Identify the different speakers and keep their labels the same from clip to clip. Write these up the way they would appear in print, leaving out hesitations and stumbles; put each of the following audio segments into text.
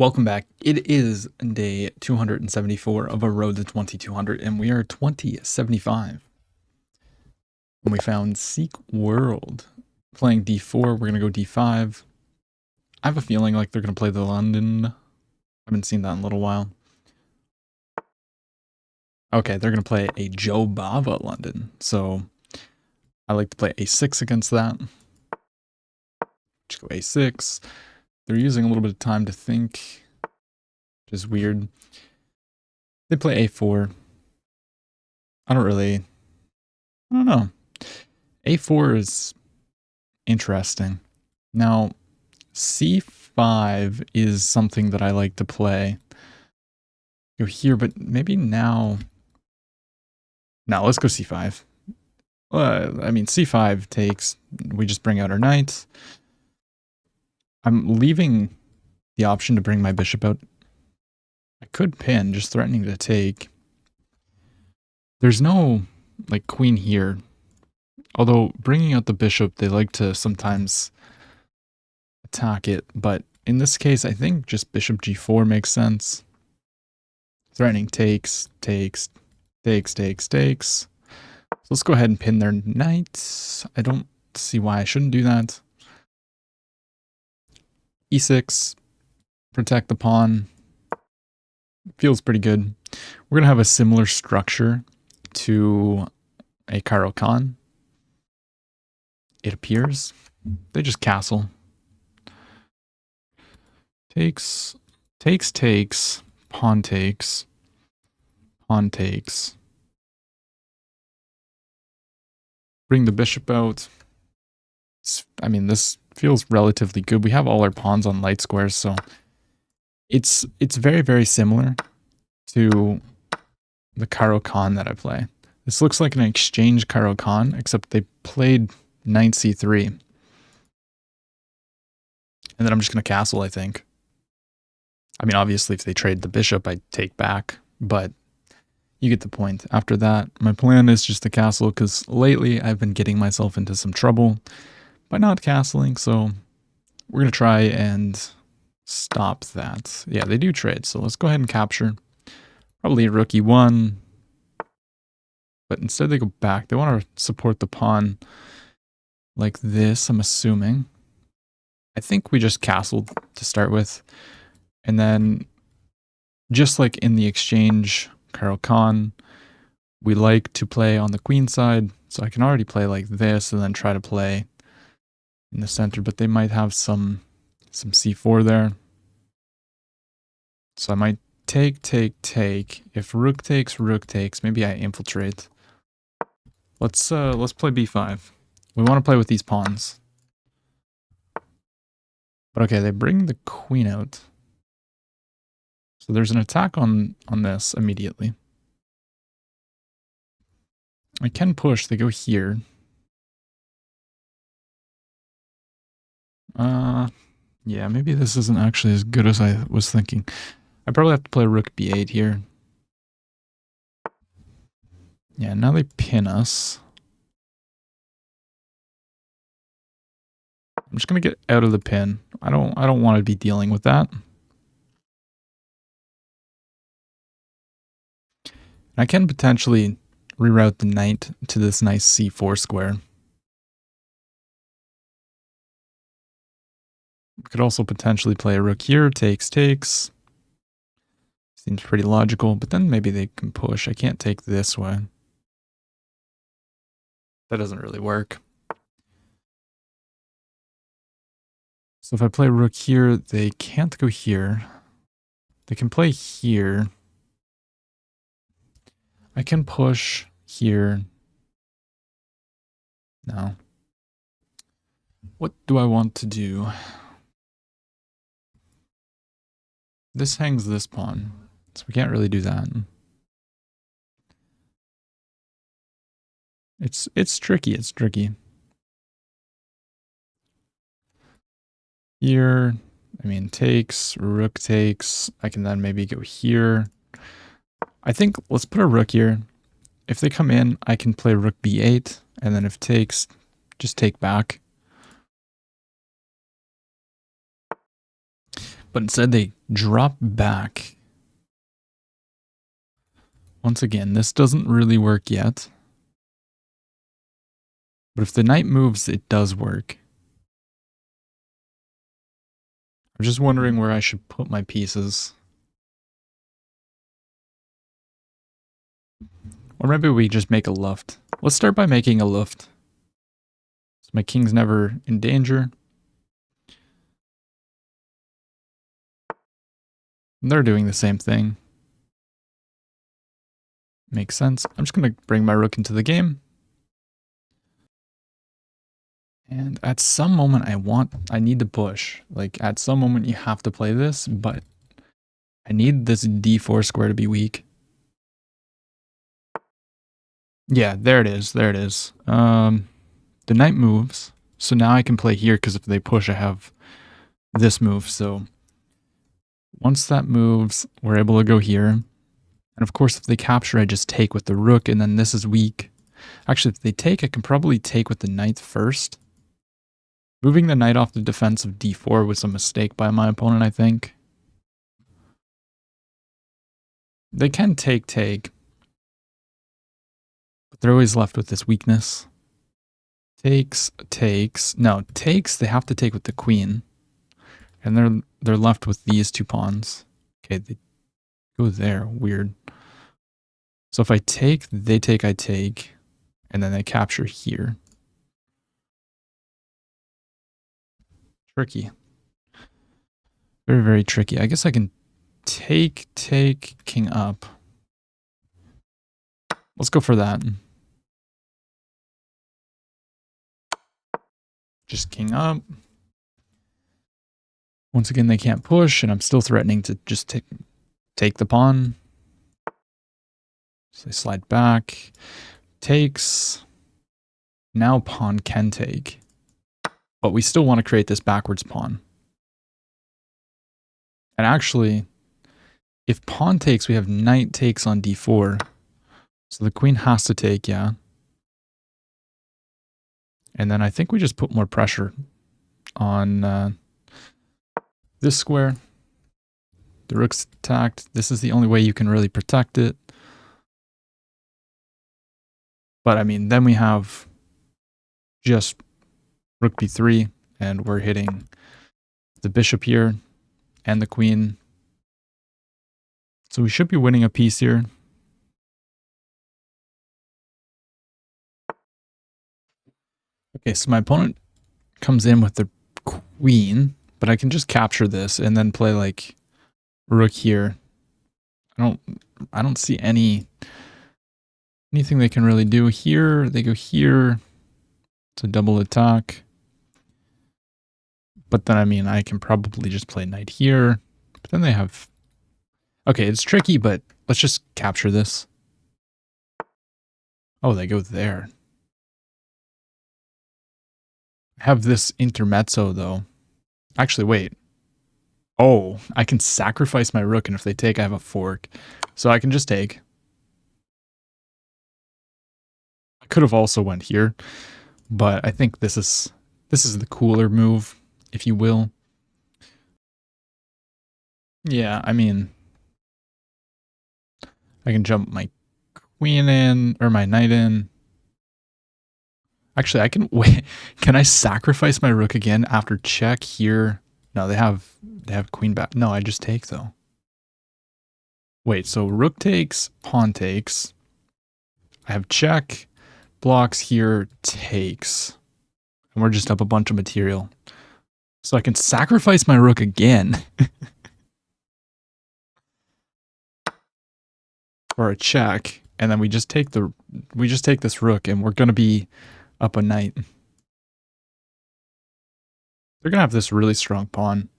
Speaker 1: Welcome back. It is day 274 of a road to 2200, and we are 2075. And we found Seek World. Playing d4, we're going to go d5. I have a feeling like they're going to play the London. I haven't seen that in a little while. Okay, they're going to play a Joe Bava London. So I like to play a6 against that. Just go a6. They're using a little bit of time to think, which is weird. They play a4. I don't know. A4 is interesting. Now, C5 is something that I like to play. Go here, but maybe now. Now, let's go C5. I mean, C5 takes, we just bring out our knight. I'm leaving the option to bring my bishop out. I could pin, just threatening to take. There's no, like, queen here. Although, bringing out the bishop, they like to sometimes attack it, but in this case, I think just bishop g4 makes sense. Threatening takes. So let's go ahead and pin their knight. I don't see why I shouldn't do that. e6, protect the pawn. Feels pretty good. We're going to have a similar structure to a Karo Khan. It appears. They just castle. Takes, pawn takes. Bring the bishop out. I mean, this feels relatively good. We have all our pawns on light squares, so it's very, very similar to the Karo Khan that I play. This looks like an exchange Karo Khan, except they played knight c3. And then I'm just going to castle, I think. I mean, obviously, if they trade the bishop, I take back, but you get the point. After that, my plan is just to castle, because lately I've been getting myself into some trouble by not castling, so we're going to try and stop that. Yeah, they do trade, so let's go ahead and capture. Probably a rook e1, but instead they go back. They want to support the pawn like this, I'm assuming. I think we just castled to start with. And then, just like in the exchange Karo Khan, we like to play on the queen side. So I can already play like this and then try to play in the center, but they might have some c4 there. So I might take. If rook takes, maybe I infiltrate. Let's play b5. We want to play with these pawns. But okay, they bring the queen out. So there's an attack on this immediately. I can push, they go here. Yeah, maybe this isn't actually as good as I was thinking. I probably have to play rook b8 here. Yeah, now they pin us. I'm just gonna get out of the pin. I don't want to be dealing with that. I can potentially reroute the knight to this nice c4 square. Could also potentially play a rook here, takes. Seems pretty logical, but then maybe they can push. I can't take this way. That doesn't really work. So if I play rook here, they can't go here. They can play here. I can push here. No. What do I want to do? This hangs this pawn, so we can't really do that. It's tricky, Here, I mean, takes, rook takes. I can then maybe go here. I think let's put a rook here. If they come in, I can play rook b8, and then if takes, just take back. But instead they drop back. Once again, this doesn't really work yet. But if the knight moves, it does work. I'm just wondering where I should put my pieces. Or maybe we just make a luft. Let's start by making a luft. So my king's never in danger. And they're doing the same thing. Makes sense. I'm just going to bring my rook into the game. And at some moment I need to push. Like at some moment you have to play this, but I need this d4 square to be weak. Yeah, there it is. There it is. The knight moves. So now I can play here because if they push, I have this move. So once that moves, we're able to go here. And of course, if they capture, I just take with the rook, and then this is weak. Actually, if they take, I can probably take with the knight first. Moving the knight off the defense of d4 was a mistake by my opponent, I think. They can take. But they're always left with this weakness. Takes. No, takes, they have to take with the queen. And they're left with these two pawns. Okay, they go there. Weird. So if I take, they take, I take. And then they capture here. Tricky. Very, very tricky. I guess I can take, king up. Let's go for that. Just king up. Once again, they can't push, and I'm still threatening to just take the pawn. So they slide back. Takes. Now pawn can take. But we still want to create this backwards pawn. And actually, if pawn takes, we have knight takes on d4. So the queen has to take, yeah. And then I think we just put more pressure on this square. The rook's attacked. This is the only way you can really protect it. But I mean, then we have just rook b3, and we're hitting the bishop here and the queen. So we should be winning a piece here. Okay, so my opponent comes in with the queen, but I can just capture this and then play like rook here. I don't see anything they can really do here. They go here. It's a double attack. But then, I mean, I can probably just play knight here. But then they have... Okay, it's tricky, but let's just capture this. Oh, they go there. I have this intermezzo, though. Actually, wait. Oh, I can sacrifice my rook, and if they take, I have a fork. So I can just take. I could have also went here, but I think this is the cooler move, if you will. Yeah, I mean, I can jump my queen in, or my knight in. Actually, I can wait. Can I sacrifice my rook again after check here? No, they have queen back. No, I just take though. Wait, so rook takes, pawn takes. I have check, blocks here, takes. And we're just up a bunch of material. So I can sacrifice my rook again. For a check, and then we just take this rook, and we're gonna be up a knight. They're gonna have this really strong pawn.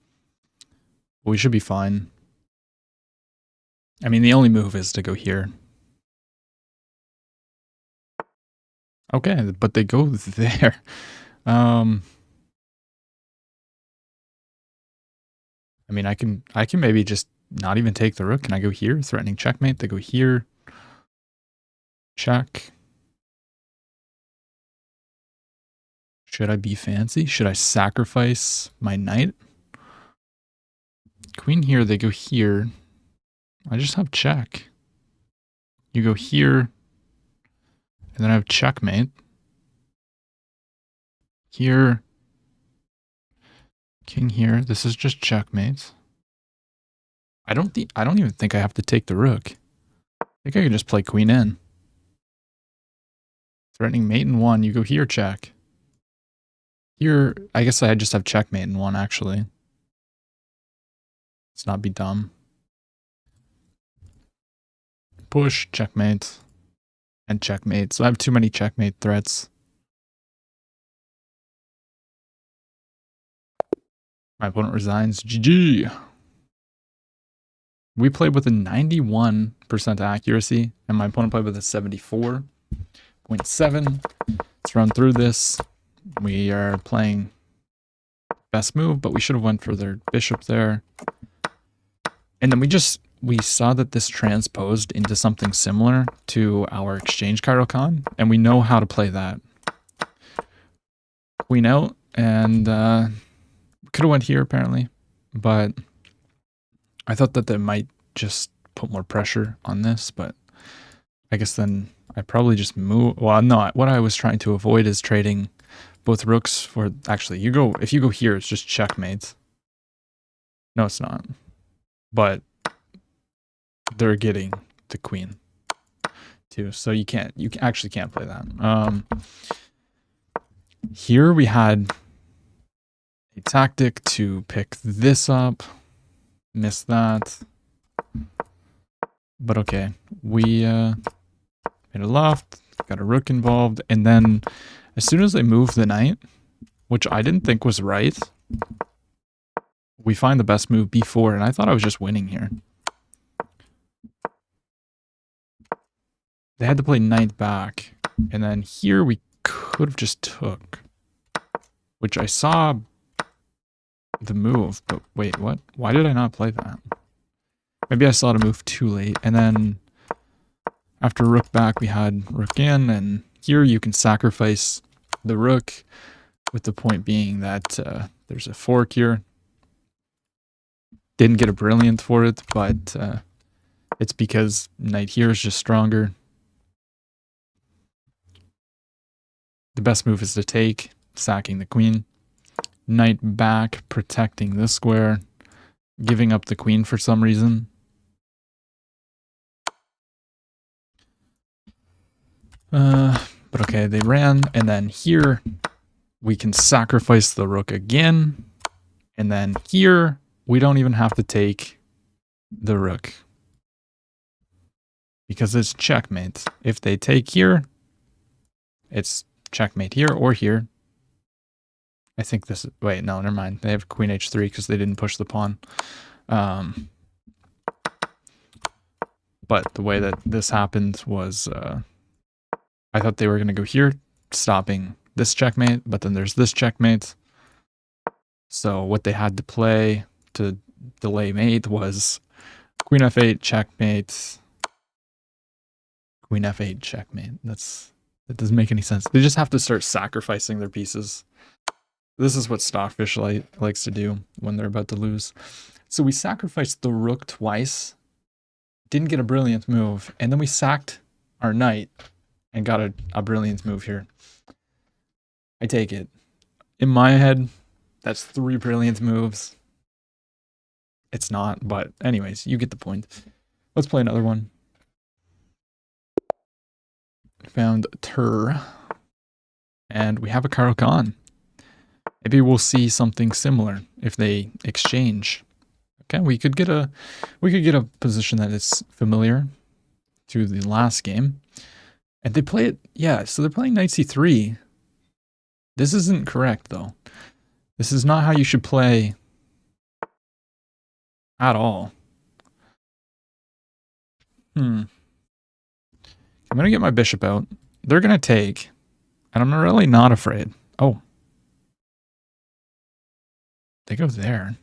Speaker 1: But we should be fine. I mean, the only move is to go here. Okay, but they go there. I mean, I can maybe just not even take the rook. Can I go here? Threatening checkmate. They go here. Check. Should I be fancy? Should I sacrifice my knight? Queen here, they go here. I just have check. You go here, and then I have checkmate. Here, king here. This is just checkmate. I don't even think I have to take the rook. I think I can just play queen in. Threatening mate in 1. You go here, check. Here, I guess I just have checkmate in 1, actually. Let's not be dumb. Push, checkmate, and checkmate. So I have too many checkmate threats. My opponent resigns. GG. We played with a 91% accuracy, and my opponent played with a 74.7. Let's run through this. We are playing best move, but we should have went for their bishop there. And then we saw that this transposed into something similar to our exchange Kairokan, and we know how to play that. Queen out, and could have went here apparently, but I thought that might just put more pressure on this, but I guess then I probably just move. Well, no, what I was trying to avoid is trading both rooks for, actually, if you go here, it's just checkmate. No, it's not. But they're getting the queen too, so you actually can't play that. Here we had a tactic to pick this up, miss that, but okay. We made a left, got a rook involved, and then as soon as they move the knight, which I didn't think was right, we find the best move b4, and I thought I was just winning here. They had to play knight back, and then here we could have just took, which I saw the move, but wait, what? Why did I not play that? Maybe I saw the move too late, and then after rook back, we had rook in, and here you can sacrifice the rook, with the point being that there's a fork here. Didn't get a brilliant for it, but it's because knight here is just stronger. The best move is to take, sacking the queen. Knight back, protecting this square, giving up the queen for some reason. But okay, they ran, and then here we can sacrifice the rook again, and then here we don't even have to take the rook because it's checkmate. If they take here, it's checkmate here or here. I think this is, wait, no, never mind. They have queen h3 because they didn't push the pawn. But the way that this happened was I thought they were going to go here, stopping this checkmate, but then there's this checkmate. So what they had to play to delay mate was queen f8, checkmate, queen f8, checkmate. That doesn't make any sense. They just have to start sacrificing their pieces. This is what Stockfish likes to do when they're about to lose. So we sacrificed the rook twice, didn't get a brilliant move, and then we sacked our knight and got a brilliant move here. I take it. In my head, that's 3 brilliant moves. It's not, but anyways, you get the point. Let's play another one. Found Tur. And we have a Kairokan. Maybe we'll see something similar if they exchange. Okay, we could get a position that is familiar to the last game. And they play it, yeah, so they're playing knight c3. This isn't correct, though. This is not how you should play at all. I'm going to get my bishop out. They're going to take, and I'm really not afraid. Oh. They go there.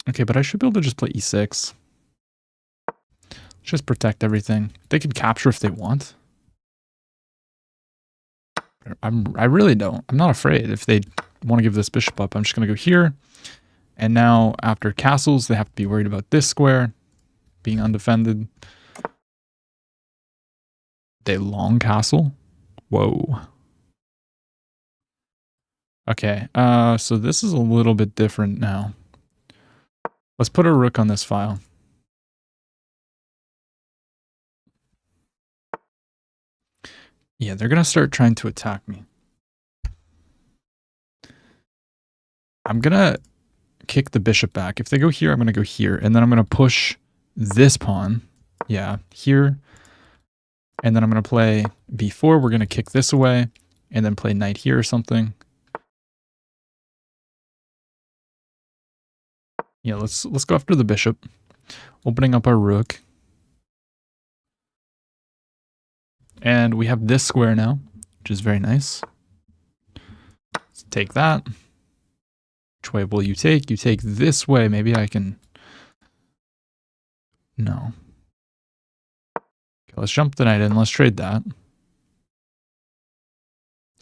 Speaker 1: Okay, but I should be able to just play e6. Just protect everything. They can capture if they want. But I I really don't. I'm not afraid. If they want to give this bishop up, I'm just going to go here. And now after castles, they have to be worried about this square being undefended. They long castle? Whoa. Okay, so this is a little bit different now. Let's put a rook on this file. Yeah, they're going to start trying to attack me. I'm going to kick the bishop back. If they go here, I'm going to go here. And then I'm going to push this pawn. Yeah, here. And then I'm going to play b4. We're going to kick this away. And then play knight here or something. Yeah, let's go after the bishop. Opening up our rook. And we have this square now, which is very nice. Let's take that. Which way will you take? You take this way. Maybe I can... No. Okay, let's jump the knight in. Let's trade that.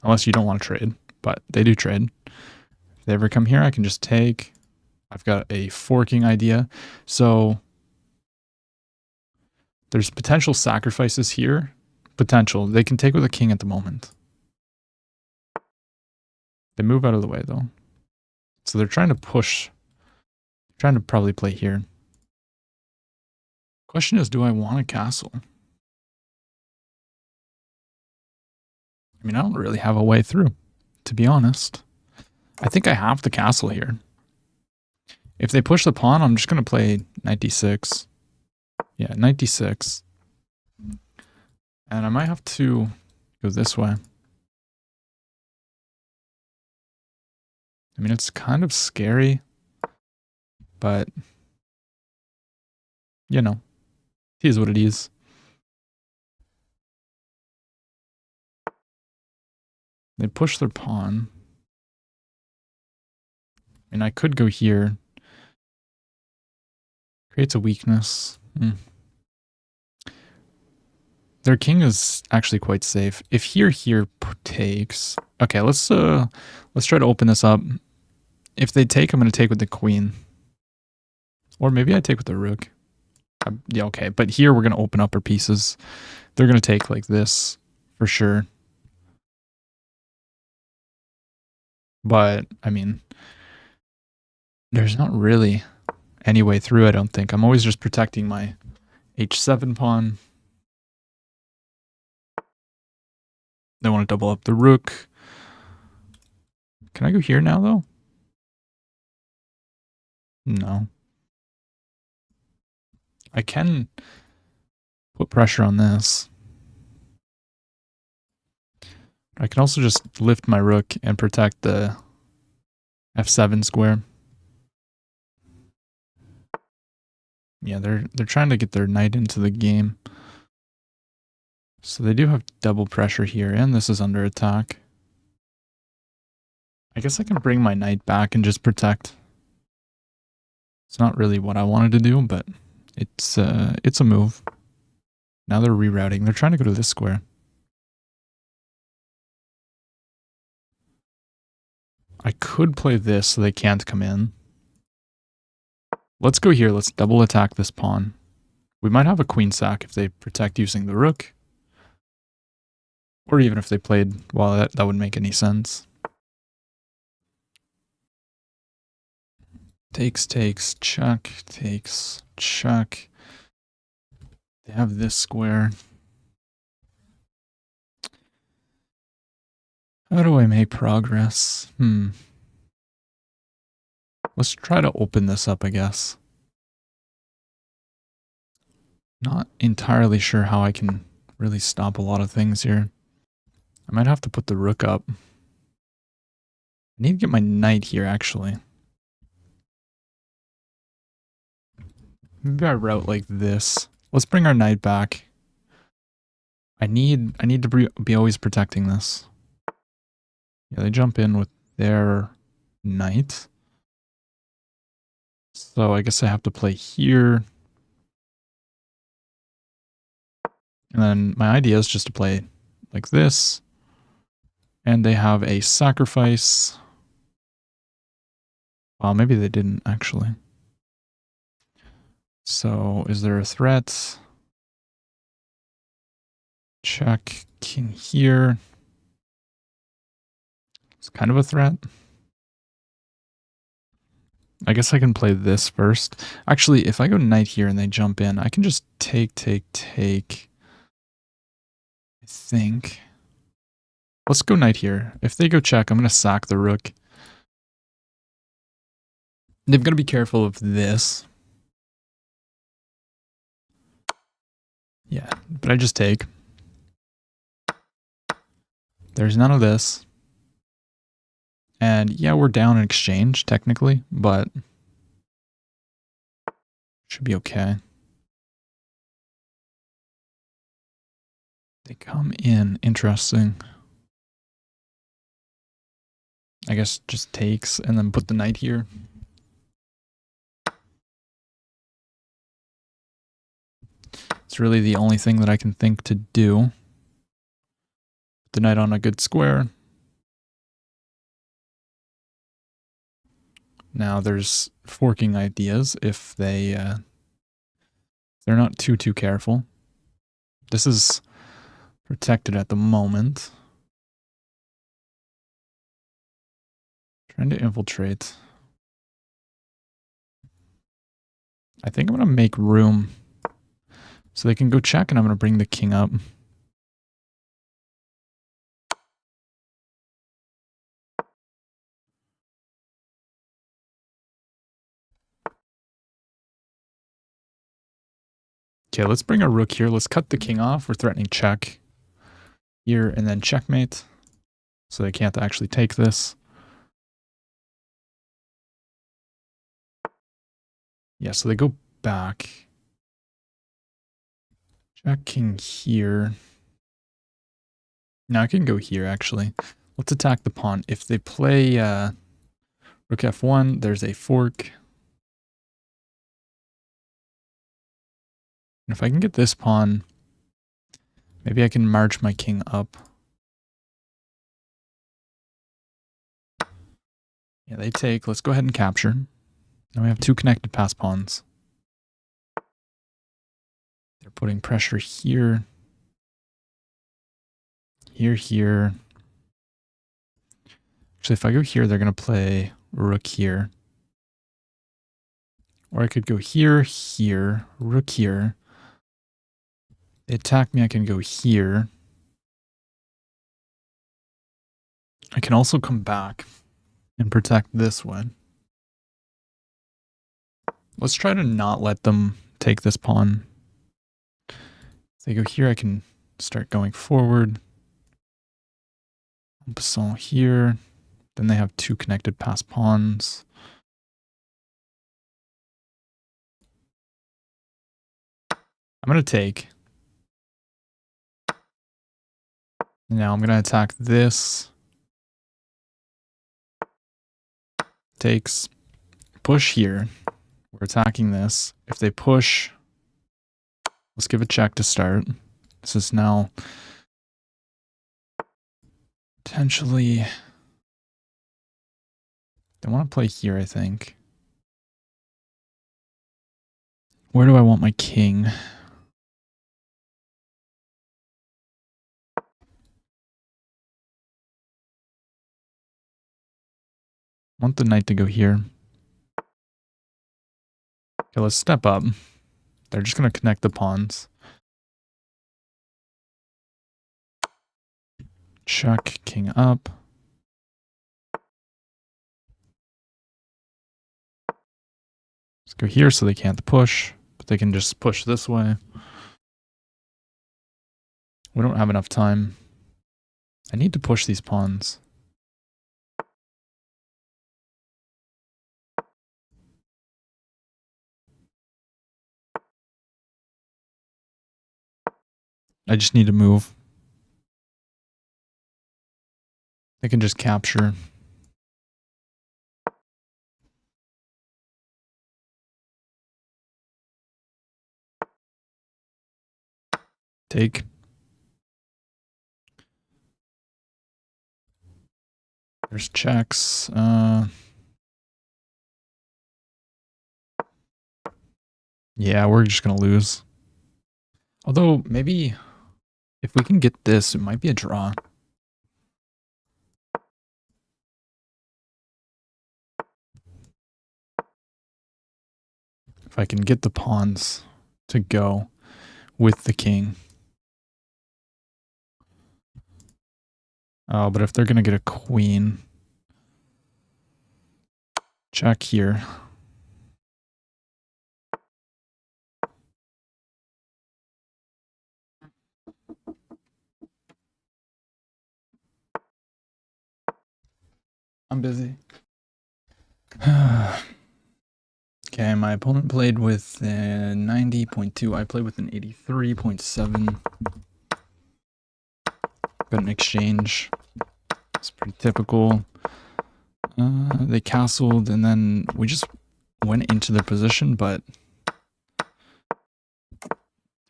Speaker 1: Unless you don't want to trade, but they do trade. If they ever come here, I can just take... I've got a forking idea. So there's potential sacrifices here. Potential. They can take with a king at the moment. They move out of the way, though. So they're trying to push. Trying to probably play here. Question is, do I want a castle? I mean, I don't really have a way through, to be honest. I think I have the castle here. If they push the pawn, I'm just going to play knight d6. Yeah, knight d6. And I might have to go this way. I mean, it's kind of scary, but, you know, it is what it is. They push their pawn. I mean, I could go here. Creates a weakness. Their king is actually quite safe. If here takes... Okay, let's try to open this up. If they take, I'm going to take with the queen. Or maybe I take with the rook. Yeah, okay. But here we're going to open up our pieces. They're going to take like this for sure. But, I mean, there's not really any way through, I don't think. I'm always just protecting my h7 pawn. They want to double up the rook. Can I go here now, though? No. I can put pressure on this. I can also just lift my rook and protect the f7 square. Yeah, they're trying to get their knight into the game. So they do have double pressure here, and this is under attack. I guess I can bring my knight back and just protect. It's not really what I wanted to do, but it's a move. Now they're rerouting. They're trying to go to this square. I could play this so they can't come in. Let's go here. Let's double attack this pawn. We might have a queen sack if they protect using the rook. Or even if they played, well, that wouldn't make any sense. Takes, check, takes, check. They have this square. How do I make progress? Let's try to open this up, I guess. Not entirely sure how I can really stop a lot of things here. I might have to put the rook up. I need to get my knight here, actually. Maybe I route like this. Let's bring our knight back. I need to be always protecting this. Yeah, they jump in with their knight. So I guess I have to play here. And then my idea is just to play like this. And they have a sacrifice. Well, maybe they didn't actually. So is there a threat? Check king here. It's kind of a threat. I guess I can play this first. Actually, if I go knight here and they jump in, I can just take. I think. Let's go knight here. If they go check, I'm going to sack the rook. They've got to be careful of this. Yeah, but I just take. There's none of this. And yeah, we're down in exchange, technically, but should be okay. They come in. Interesting. I guess just takes and then put the knight here. It's really the only thing that I can think to do. Put the knight on a good square. Now there's forking ideas if they're not too careful. This is protected at the moment. Trying to infiltrate. I think I'm going to make room so they can go check, and I'm going to bring the king up. Okay, let's bring a rook here. Let's cut the king off. We're threatening check here and then checkmate. So they can't actually take this. Yeah, so they go back. Jack king here. Now I can go here, actually. Let's attack the pawn. If they play rook f1, there's a fork. And if I can get this pawn, maybe I can march my king up. Yeah, they take. Let's go ahead and capture. Now we have two connected pass pawns. They're putting pressure here. Here. Actually, if I go here, they're going to play rook here. Or I could go here, rook here. They attack me, I can go here. I can also come back and protect this one. Let's try to not let them take this pawn. If they go here, I can start going forward. En passant here. Then they have two connected pass pawns. I'm going to take. Now I'm going to attack this. Takes. Push here. We're attacking this. If they push, let's give a check to start. This is now potentially... They want to play here, I think. Where do I want my king? I want the knight to go here. Okay, let's step up. They're just going to connect the pawns. Check, king up. Let's go here so they can't push, but they can just push this way. We don't have enough time. I need to push these pawns. I just need to move. They can just capture. Take. There's checks. Yeah, we're just gonna lose. Although, maybe if we can get this, it might be a draw. If I can get the pawns to go with the king. Oh, but if they're gonna get a queen, check here. I'm busy. Okay, my opponent played with 90.2. I played with an 83.7. Got an exchange. It's pretty typical. They castled, and then we just went into their position, but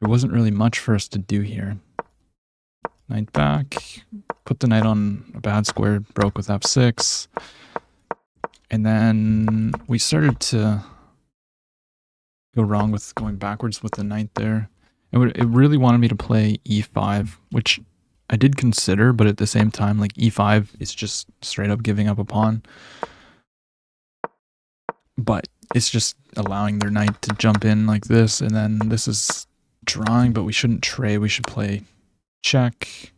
Speaker 1: there wasn't really much for us to do here. Knight back. Put the knight on a bad square. Broke with f6. And then we started to go wrong with going backwards with the knight there. It really wanted me to play e5, which I did consider, but at the same time, like e5 is just straight up giving up a pawn. But it's just allowing their knight to jump in like this, and then this is drawing, but we shouldn't trade. We should play check,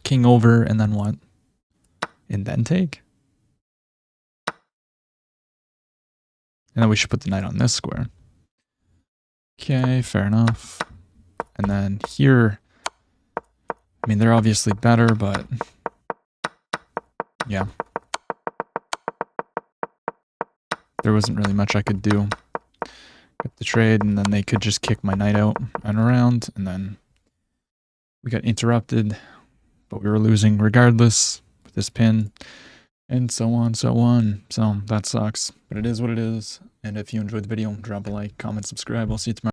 Speaker 1: king over, and then what? And then take? And then we should put the knight on this square. Okay, fair enough. And then here, I mean, they're obviously better, but yeah. There wasn't really much I could do. Get the trade, and then they could just kick my knight out and around, and then we got interrupted, but we were losing regardless with this pin, and so on, so on. So that sucks, but it is what it is. And if you enjoyed the video, drop a like, comment, subscribe. I'll see you tomorrow.